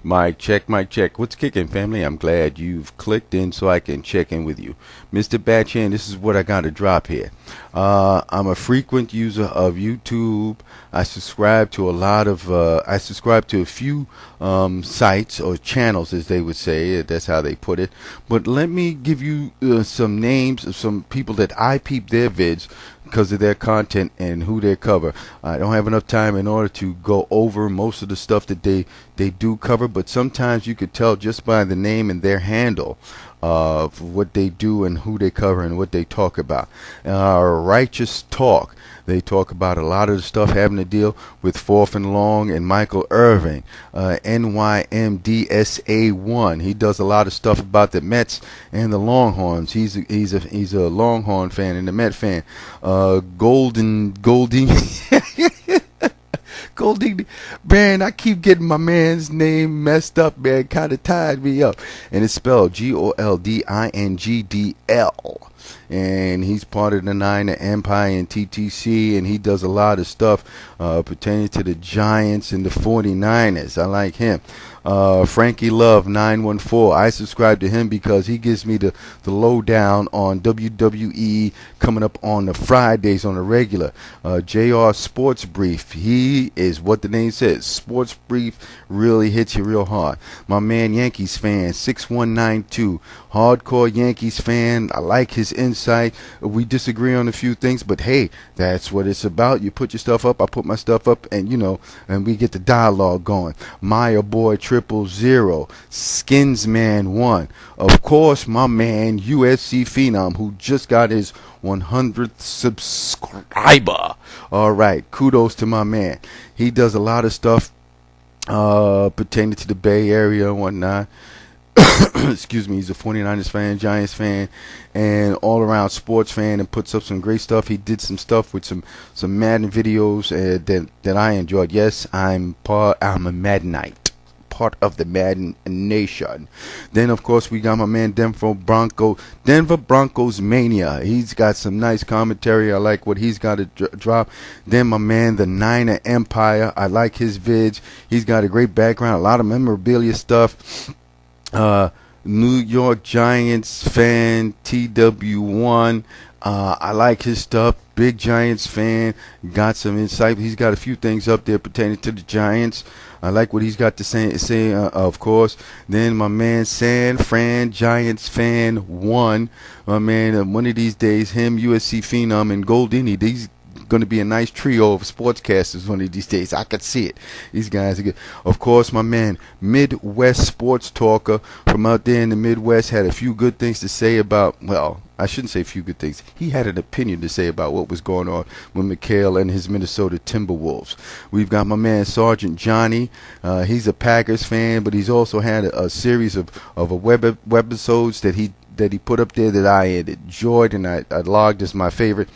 Mic check, mic check. What's kicking, family? I'm glad you've clicked in so I can check in with you. Mr. Batch here, and this is what I got to drop here. I'm a frequent user of YouTube. I subscribe to a few sites or channels, as they would say. That's how they put it. But let me give you some names of some people that I peep their vids because of their content and who they cover. I don't have enough time in order to go over most of the stuff that they do cover, but sometimes you could tell just by the name and their handle of what they do and who they cover and what they talk about. Righteous Talk. They talk about a lot of the stuff having to deal with Fourth and Long and Michael Irving. NYMDSA1. He does a lot of stuff about the Mets and the Longhorns. He's a Longhorn fan and a Met fan. Goldie. Goldie, man, I keep getting my man's name messed up, man. Kind of tied me up. And it's spelled GOLDINGDL. And he's part of the Niner Empire and TTC, and he does a lot of stuff pertaining to the Giants and the 49ers. I like him. Frankie Love 914. I subscribe to him because he gives me the lowdown on WWE coming up on the Fridays on the regular. JR Sports Brief. He is what the name says. Sports Brief really hits you real hard. My man Yankees fan 6192. Hardcore Yankees fan. I like his insight. We disagree on a few things, but hey, that's what it's about. You put your stuff up, I put my stuff up, and and we get the dialogue going. Maya Boy 000, Skinsman 1. Of course, my man UFC Phenom, who just got his 100th subscriber. All right, kudos to my man. He does a lot of stuff pertaining to the Bay Area and whatnot. Excuse me. He's a 49ers fan, Giants fan, and all around sports fan, and puts up some great stuff. He did some stuff with some Madden videos that I enjoyed. Yes, I'm a Maddenite, part of the Madden Nation. Then of course we got my man Denver Broncos Mania. He's got some nice commentary. I like what he's got to drop. Then my man the Niner Empire. I like his vids. He's got a great background, a lot of memorabilia stuff. New York Giants fan TW1. I like his stuff. Big Giants fan. Got some insight. He's got a few things up there pertaining to the Giants. I like what he's got to say, of course. Then my man San Fran Giants fan 1. My man, one of these days, him, USC Phenom, and Goldini. These going to be a nice trio of sportscasters one of these days. I could see it. These guys are good. Of course, my man, Midwest Sports Talker from out there in the Midwest, had a few good things to say about, well, I shouldn't say a few good things. He had an opinion to say about what was going on with McHale and his Minnesota Timberwolves. We've got my man Sergeant Johnny. He's a Packers fan, but he's also had a series of webisodes that he put up there that I had enjoyed and I logged as my favorite.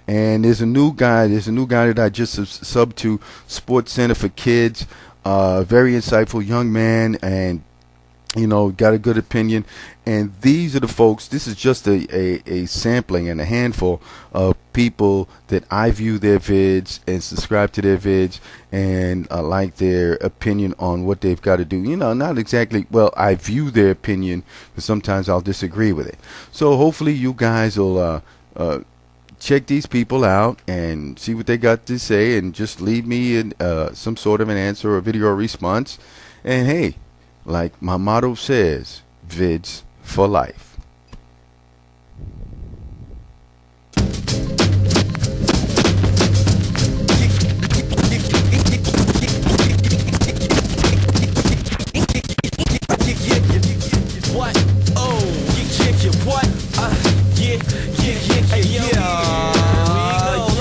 And there's a new guy that I just subbed to, Sports Center for Kids. Very insightful young man, and got a good opinion. And these are the folks. This is just a sampling and a handful of people that I view their vids and subscribe to their vids and like their opinion on what they've got to do. Not exactly, well, I view their opinion, but sometimes I'll disagree with it. So hopefully you guys will check these people out and see what they got to say, and just leave me some sort of an answer or video response. And hey, like my motto says, vids for life.